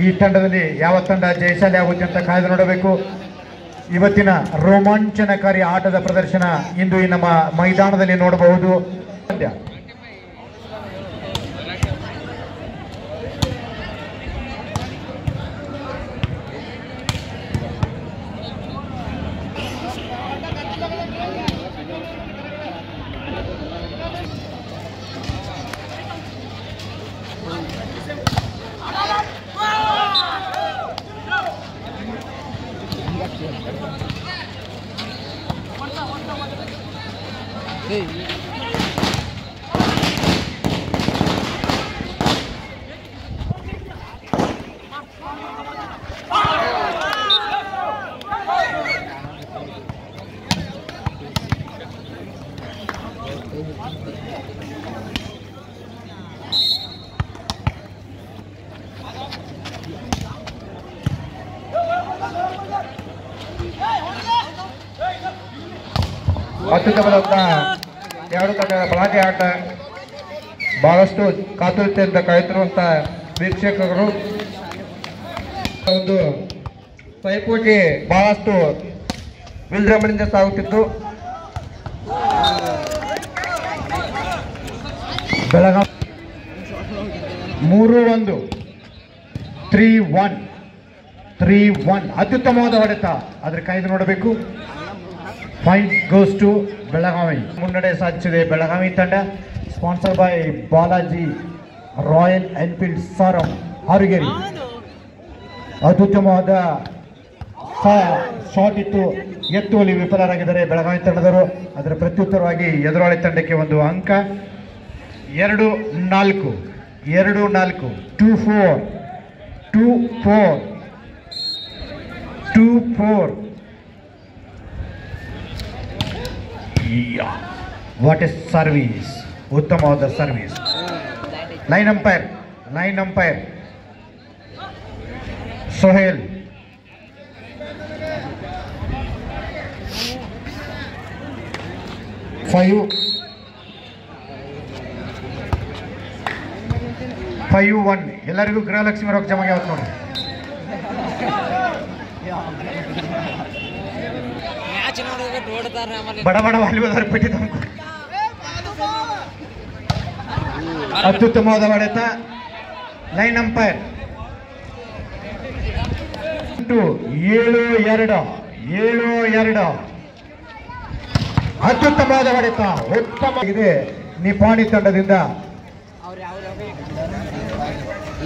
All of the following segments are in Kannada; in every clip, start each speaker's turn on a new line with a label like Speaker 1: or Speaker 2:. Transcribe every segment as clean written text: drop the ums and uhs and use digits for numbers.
Speaker 1: ಈ ತಂಡದಲ್ಲಿ ಯಾವ ತಂಡ ಜಯಶಾಲಿ ಆಗುತ್ತೆ ಅಂತ ಕಾಯ್ದು ನೋಡಬೇಕು. ಇವತ್ತಿನ ರೋಮಾಂಚನಕಾರಿ ಆಟದ ಪ್ರದರ್ಶನ ಇಂದು ಈ ನಮ್ಮ ಮೈದಾನದಲ್ಲಿ ನೋಡಬಹುದು. ಅತ್ಯುತ್ತಮವಾದ ಎರಡು ತಂಡಗಳ ಬಲಾಢ್ಯ ಆಟ. ಬಹಳಷ್ಟು ಕಾತುರತೆಯಿಂದ ಕಾಯುತ್ತಿರುವಂತ ವೀಕ್ಷಕರು. ಒಂದು ಪೈಪೋಟಿ ಬಹಳಷ್ಟು ವಿಜೃಂಭಣೆಯಿಂದ ಸಾಗುತ್ತಿದ್ದು ಬೆಳಗಾವಿ 3-1 3-1 ಅತ್ಯುತ್ತಮವಾದ ಹೊಡೆತ. ಅದರ ಕಾಯ್ದು ನೋಡಬೇಕು. Point goes to Belagavi. ಮುನ್ನಡೆ ಸಾಧಿಸಿದೆ ಬೆಳಗಾವಿ ತಂಡ. Sponsor by Balaji Royal Enfield ಸಾರಂ ಹಾರುಗೇರಿ. ಅತ್ಯುತ್ತಮವಾದ ಶಾಟ್ ಇತ್ತು, ಎತ್ತುವಲ್ಲಿ ವಿಫಲರಾಗಿದ್ದಾರೆ ಬೆಳಗಾವಿ ತಂಡದವರು. ಅದರ ಪ್ರತ್ಯುತ್ತರವಾಗಿ ಎದುರಾಳಿ ತಂಡಕ್ಕೆ ಒಂದು ಅಂಕ. 2-4 2-4. ವಾಟ್ ಎ ಸರ್ವಿಸ್, ಉತ್ತಮವಾದ service. Line umpire Sohail. Five 5-1. ಎಲ್ಲರಿಗೂ ಗೃಹಲಕ್ಷ್ಮಿ ರೊಕ್ಕ ಜಮಗೆ ಯಾವತ್ತು ನೋಡಿ. ಬಡ ವಾಲಿಬಾಲ್ ಪೆಟ್ಟಿ ತಮ್ಮ. ಅತ್ಯುತ್ತಮವಾದ ಹೊಡೆತ. Line umpire 7-2. ಅತ್ಯುತ್ತಮವಾದ ಹೊಡೆತ. ಉತ್ತಮವಾಗಿದೆ ನಿಪಾಣಿ ತಂಡದಿಂದ.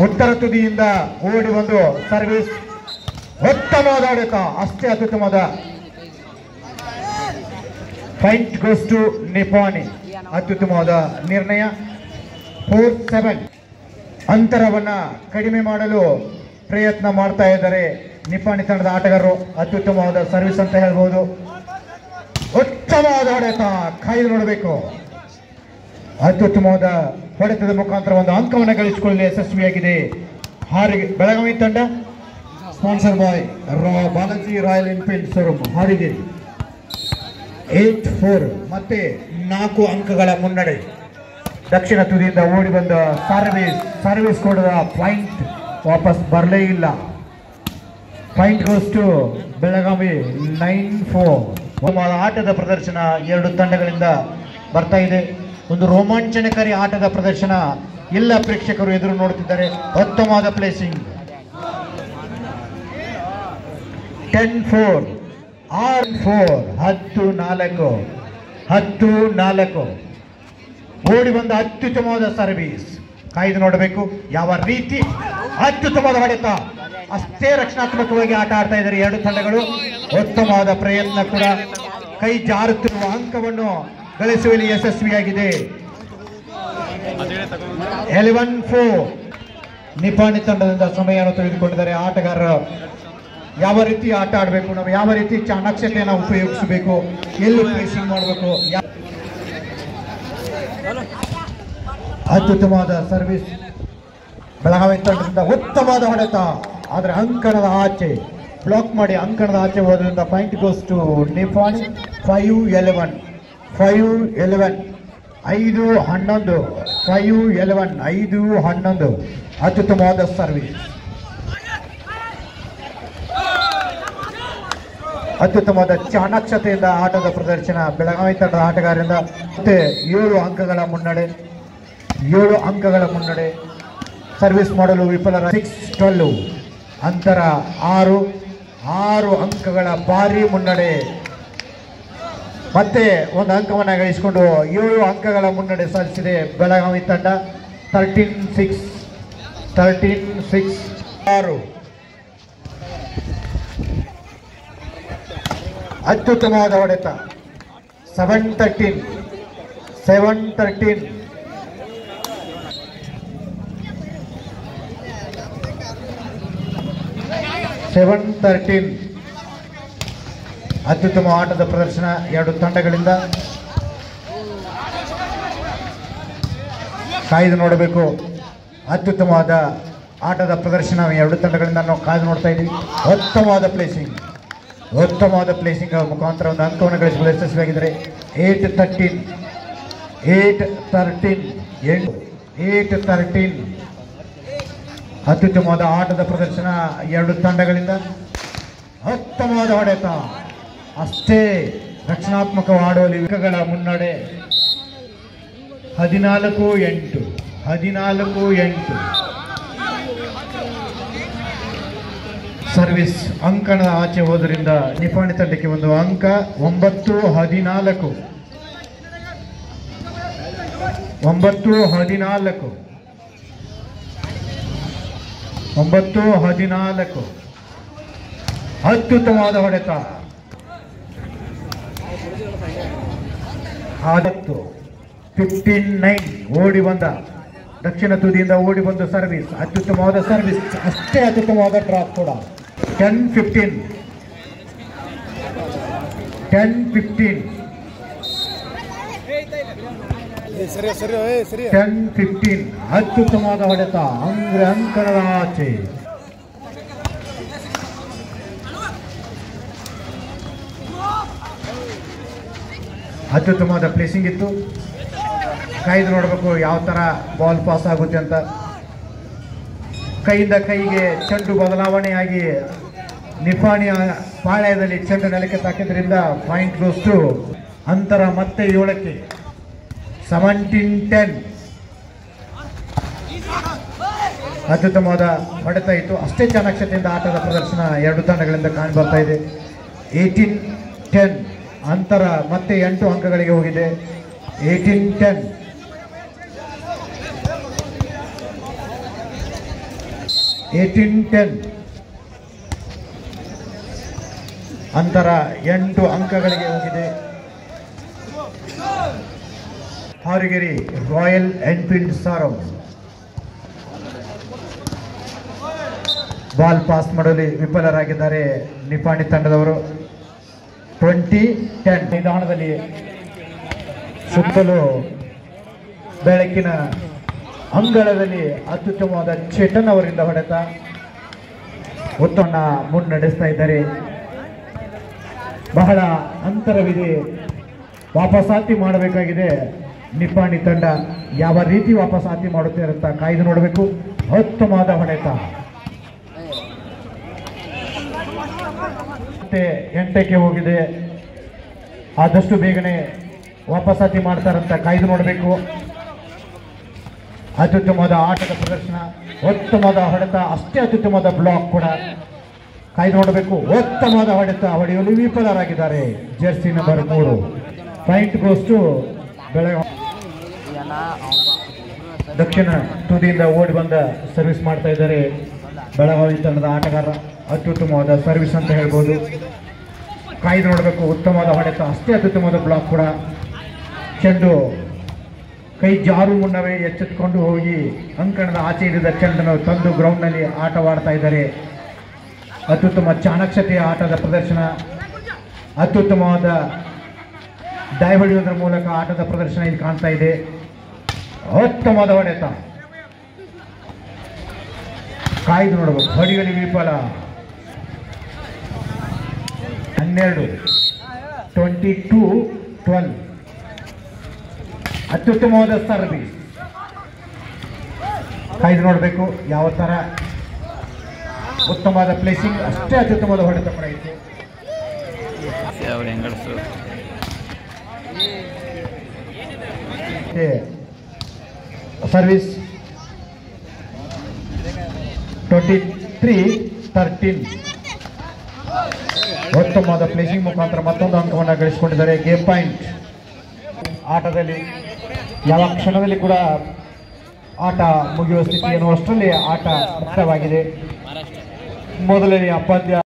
Speaker 1: ಉತ್ತರ ತುದಿಯಿಂದ ಓಡಿ ಒಂದು ಸರ್ವಿಸ್. ಉತ್ತಮವಾದ ಹೊಡೆತ, ಅಷ್ಟೇ ಅತ್ಯುತ್ತಮವಾದ. Point goes to Nipani. ಅತ್ಯುತ್ತಮವಾದ ನಿರ್ಣಯ. 4-7. ಅಂತರವನ್ನ ಕಡಿಮೆ ಮಾಡಲು ಪ್ರಯತ್ನ ಮಾಡ್ತಾ ಇದ್ದಾರೆ ನಿಪಾಣಿ ತಂಡದ ಆಟಗಾರರು. ಅತ್ಯುತ್ತಮವಾದ ಸರ್ವಿಸ್ ಅಂತ ಹೇಳ್ಬೋದು. ಉತ್ತಮವಾದ ಹೊಡೆತ, ಕಾಯ್ದು ನೋಡಬೇಕು. ಅತ್ಯುತ್ತಮವಾದ ಹೊಡೆತದ ಮುಖಾಂತರ ಒಂದು ಅಂಕವನ್ನು ಗಳಿಸಿಕೊಳ್ಳಲು ಯಶಸ್ವಿಯಾಗಿದೆ ಬೆಳಗಾವಿ ತಂಡ. ಸ್ಪಾನ್ಸರ್ ಬಾಯ್ ಬಾಲಾಜಿ ರಾಯಲ್ ಎನ್ಫೀಲ್ಡ್ ಶೋರೂಮ್ ಹಾರಿಗೇರಿ. 8-4. ಮತ್ತೆ 4 ಅಂಕಗಳ ಮುನ್ನಡೆ. ದಕ್ಷಿಣ ತುದಿಯಿಂದ ಓಡಿ ಬಂದ ಸರ್ವಿಸ್ ಕೊಡದ ಪಾಯಿಂಟ್ ವಾಪಸ್ ಬರಲೇ ಇಲ್ಲ. Point goes to Belagavi. 9-4. ಆಟದ ಪ್ರದರ್ಶನ ಎರಡು ತಂಡಗಳಿಂದ ಬರ್ತಾ ಇದೆ. ಒಂದು ರೋಮಾಂಚನಕಾರಿ ಆಟದ ಪ್ರದರ್ಶನ ಎಲ್ಲ ಪ್ರೇಕ್ಷಕರು ಎದುರು ನೋಡುತ್ತಿದ್ದಾರೆ. ಉತ್ತಮವಾದ ಪ್ಲೇಸಿಂಗ್. 10-4. 10-4. ಓಡಿ ಬಂದ ಅತ್ಯುತ್ತಮವಾದ ಸರ್ವಿಸ್. ಕಾಯ್ದು ನೋಡಬೇಕು ಯಾವ ರೀತಿ. ಅತ್ಯುತ್ತಮವಾದ ಹೊಡೆತ, ಅಷ್ಟೇ ರಕ್ಷಣಾತ್ಮಕವಾಗಿ ಆಟ ಆಡ್ತಾ ಇದ್ದಾರೆ ಎರಡು ತಂಡಗಳು. ಉತ್ತಮವಾದ ಪ್ರಯತ್ನ ಕೂಡ. ಕೈ ಜಾರುತ್ತಿರುವ ಅಂಕವನ್ನು ಗಳಿಸುವಲ್ಲಿ ಯಶಸ್ವಿಯಾಗಿದೆ. 11-4. ನಿಪಾಣಿ ತಂಡದಿಂದ ಸಮಯವನ್ನು ತೆಗೆದುಕೊಂಡಿದ್ದಾರೆ ಆಟಗಾರರು. ಯಾವ ರೀತಿ ಆಟ ಆಡಬೇಕು, ನಾವು ಯಾವ ರೀತಿ ಚಾಣಾಕ್ಷತೆಯನ್ನು ಉಪಯೋಗಿಸಬೇಕು, ಎಲ್ಲಿ ಪ್ಲೇಸಿಂಗ್ ಮಾಡಬೇಕು. ಅತ್ಯುತ್ತಮವಾದ ಸರ್ವಿಸ್ ಬೆಳಗಾವಿ ತಂಡದಿಂದ. ಉತ್ತಮವಾದ ಹೊಡೆತ, ಆದರೆ ಅಂಕಣದ ಆಚೆ ಬ್ಲಾಕ್ ಮಾಡಿ ಅಂಕಣದ ಆಚೆ ಹೋದ್ರಿಂದ ಪಾಯಿಂಟ್ ಗೋಸ್ ಟು ನಿಪಾಣಿ. 5-11. 5-11 5-11 5-11 ಅತ್ಯುತ್ತಮವಾದ ಸರ್ವಿಸ್, ಅತ್ಯುತ್ತಮವಾದ ಚಾಣಾಕ್ಷತೆಯಿಂದ ಆಟದ ಪ್ರದರ್ಶನ ಬೆಳಗಾವಿ ತಂಡದ ಆಟಗಾರರಿಂದ. ಮತ್ತೆ 7 ಅಂಕಗಳ ಮುನ್ನಡೆ, 7 ಅಂಕಗಳ ಮುನ್ನಡೆ. ಸರ್ವಿಸ್ ಮಾಡಲು ವಿಫಲರ 6-12 ಅಂತರ 6 ಅಂಕಗಳ ಭಾರಿ ಮುನ್ನಡೆ. ಮತ್ತೆ ಒಂದು ಅಂಕವನ್ನು ಗಳಿಸಿಕೊಂಡು 7 ಅಂಕಗಳ ಮುನ್ನಡೆ ಸಾಧಿಸಿದೆ ಬೆಳಗಾವಿ ತಂಡ. 13-6 6 ಅತ್ಯುತ್ತಮವಾದ ಹೊಡೆತ. 7-13 ಅತ್ಯುತ್ತಮ ಆಟದ ಪ್ರದರ್ಶನ ಎರಡು ತಂಡಗಳಿಂದ. ಕಾಯ್ದು ನೋಡಬೇಕು. ಅತ್ಯುತ್ತಮವಾದ ಆಟದ ಪ್ರದರ್ಶನ ಎರಡು ತಂಡಗಳಿಂದ ನಾವು ಕಾಯ್ದು ನೋಡ್ತಾ ಇದ್ದೀವಿ. ಉತ್ತಮವಾದ ಪ್ಲೇಸಿಂಗ್ ಮುಖಾಂತರ ಒಂದು ಅಂಕವನ್ನು ಗಳಿಸಲು ಯಶಸ್ವಿಯಾಗಿದ್ದಾರೆ. 8-13 ಅತ್ಯುತ್ತಮವಾದ ಆಟದ ಪ್ರದರ್ಶನ ಎರಡು ತಂಡಗಳಿಂದ. ಉತ್ತಮವಾದ ಹೊಡೆತ, ಅಷ್ಟೇ ರಕ್ಷಣಾತ್ಮಕವಾಡುವಲ್ಲಿ ಅಂಕಗಳ ಮುನ್ನಡೆ. 14-8 ಸರ್ವಿಸ್ ಅಂಕಣದ ಆಚೆ ಹೋದ್ರಿಂದ ನಿಫಾಣಿ ತಂಡಕ್ಕೆ ಒಂದು ಅಂಕ. 9-14 ಅತ್ಯುತ್ತಮವಾದ ಹೊಡೆತ. 15-9 ಓಡಿ ಬಂದ ದಕ್ಷಿಣ ತುದಿಯಿಂದ ಓಡಿ ಬಂದ ಸರ್ವಿಸ್, ಅತ್ಯುತ್ತಮವಾದ ಸರ್ವಿಸ್, ಅಷ್ಟೇ ಅತ್ಯುತ್ತಮವಾದ ಡ್ರಾಪ್ ಕೂಡ. 10-15 ಅತ್ಯುತ್ತಮವಾದ ಹೊಡೆತ ಅಂಕಣದ ಆಚೆ. ಅತ್ಯುತ್ತಮವಾದ ಪ್ಲೇಸಿಂಗ್ ಇತ್ತು. ಕಾಯ್ದು ನೋಡಬೇಕು ಯಾವ ಥರ ಬಾಲ್ ಪಾಸ್ ಆಗುತ್ತೆ ಅಂತ. ಕೈಯಿಂದ ಕೈಗೆ ಚೆಂಡು ಬದಲಾವಣೆಯಾಗಿ ನಿಫಾಣಿಯ ಪಾಳ್ಯದಲ್ಲಿ ಚೆಂಡು ನೆಲಕ್ಕೆ ತಾಕಿದ್ರಿಂದ ಪಾಯಿಂಟ್ ಗೋಸ್ಟು. ಅಂತರ ಮತ್ತೆ 7ಕ್ಕೆ. 17-10 ಅತ್ಯುತ್ತಮವಾದ ಹೊಡೆತ ಇತ್ತು. ಅಷ್ಟೇ ಚಾಣಾಕ್ಷತೆಯಿಂದ ಆಟದ ಪ್ರದರ್ಶನ ಎರಡು ತಂಡಗಳಿಂದ ಕಾಣಿ ಬರ್ತಾ ಇದೆ. 18-10 ಅಂತರ ಮತ್ತೆ 8 ಅಂಕಗಳಿಗೆ ಹೋಗಿದೆ. 18-10 ಅಂತರ 8 ಅಂಕಗಳಿಗೆ ಹೋಗಿದೆ. ಹಾರಿಗೆರೆ ರಾಯಲ್ ಎನ್ಫೀಲ್ಡ್ ಸಾರಂ ಬಾಲ್ ಪಾಸ್ ಮಾಡಲು ವಿಫಲರಾಗಿದ್ದಾರೆ ನಿಫಾಣಿ ತಂಡದವರು. 20-10 ಮೈದಾನದಲ್ಲಿ ಸುತ್ತಲೂ ಬೆಳಕಿನ ಅಂಗಳದಲ್ಲಿ ಅತ್ಯುತ್ತಮವಾದ ಚೇತನ್ ಅವರಿಂದ ಹೊಡೆತ ಉತ್ತಮ ಮುನ್ನಡೆಸ್ತಾ ಇದ್ದಾರೆ. ಬಹಳ ಅಂತರವಿದೆ, ವಾಪಸಾತಿ ಮಾಡಬೇಕಾಗಿದೆ ನಿಫಾಣಿ ತಂಡ. ಯಾವ ರೀತಿ ವಾಪಸಾತಿ ಮಾಡುತ್ತೆ ಅಂತ ಕಾಯ್ದು ನೋಡಬೇಕು. ಉತ್ತಮವಾದ ಹೊಡೆತ. ಮತ್ತೆ 8ಕ್ಕೆ ಹೋಗಿದೆ. ಆದಷ್ಟು ಬೇಗನೆ ವಾಪಸಾತಿ ಮಾಡ್ತಾರಂತ ಕಾಯ್ದು ನೋಡಬೇಕು. ಅತ್ಯುತ್ತಮವಾದ ಆಟದ ಪ್ರದರ್ಶನ, ಉತ್ತಮವಾದ ಹೊಡೆತ, ಅಷ್ಟೇ ಅತ್ಯುತ್ತಮವಾದ ಬ್ಲಾಕ್ ಕೂಡ ಕಾಯ್ದು ನೋಡಬೇಕು. ಉತ್ತಮವಾದ ಹೊಡೆತ ಹೊಡೆಯಲು ವಿಫಲರಾಗಿದ್ದಾರೆ Jersey number 3. Point goes to Belagavi. ದಕ್ಷಿಣ ತುದಿಯಿಂದ ಓಡಿ ಬಂದ ಸರ್ವಿಸ್ ಮಾಡ್ತಾ ಇದ್ದಾರೆ ಬೆಳಗಾವಿ ತಂಡದ ಆಟಗಾರ. ಅತ್ಯುತ್ತಮವಾದ ಸರ್ವಿಸ್ ಅಂತ ಹೇಳ್ಬೋದು. ಕಾಯ್ದು ನೋಡಬೇಕು. ಉತ್ತಮವಾದ ಹೊಡೆತ, ಅಷ್ಟೇ ಅತ್ಯುತ್ತಮವಾದ ಬ್ಲಾಕ್ ಕೂಡ. ಚೆಂಡು ಕೈ ಜಾರು ಮುನ್ನವೇ ಎಚ್ಚೆತ್ತುಕೊಂಡು ಹೋಗಿ ಅಂಕಣದ ಆಚೆ ಇಳಿದ ಚೆಂಡನ್ನು ತಂದು ಗ್ರೌಂಡ್ನಲ್ಲಿ ಆಟವಾಡ್ತಾ ಇದ್ದಾರೆ. ಅತ್ಯುತ್ತಮ ಚಾಣಾಕ್ಷತೆಯ ಆಟದ ಪ್ರದರ್ಶನ, ಅತ್ಯುತ್ತಮವಾದ ಡೈ ಹೊಡೆಯುವುದರ ಮೂಲಕ ಆಟದ ಪ್ರದರ್ಶನ ಇಲ್ಲಿ ಕಾಣ್ತಾ ಇದೆ. ಉತ್ತಮವಾದ ಹೊಡೆತ, ಕಾಯ್ದು ನೋಡಬೇಕು. ಹೊಡೆಯಲಿ ವಿಫಲ. 12 22-12 ಅತ್ಯುತ್ತಮವಾದ ಸರ್ವಿಸ್. ಕಾಯ್ದು ನೋಡಬೇಕು ಯಾವ ತರ. ಉತ್ತಮವಾದ ಪ್ಲೇಸಿಂಗ್, ಅಷ್ಟೇ ಅತ್ಯುತ್ತಮವಾದ ಹೊಡೆತ ಕೂಡ ಇತ್ತು. ಸರ್ವಿಸ್ 23-13. ಉತ್ತಮವಾದ ಪ್ಲೇಸಿಂಗ್ ಮುಖಾಂತರ ಮತ್ತೊಂದು ಅಂಕವನ್ನು ಗಳಿಸಿಕೊಂಡಿದ್ದಾರೆ. Game point. ಆಟದಲ್ಲಿ ಯಾವ ಕ್ಷಣದಲ್ಲಿ ಕೂಡ ಆಟ ಮುಗಿಯುವ ಸ್ಥಿತಿ ಎನ್ನುವಷ್ಟರಲ್ಲಿ ಆಟ ಮುಕ್ತವಾಗಿದೆ. ಮೊದಲನೆಯ ಪಂದ್ಯ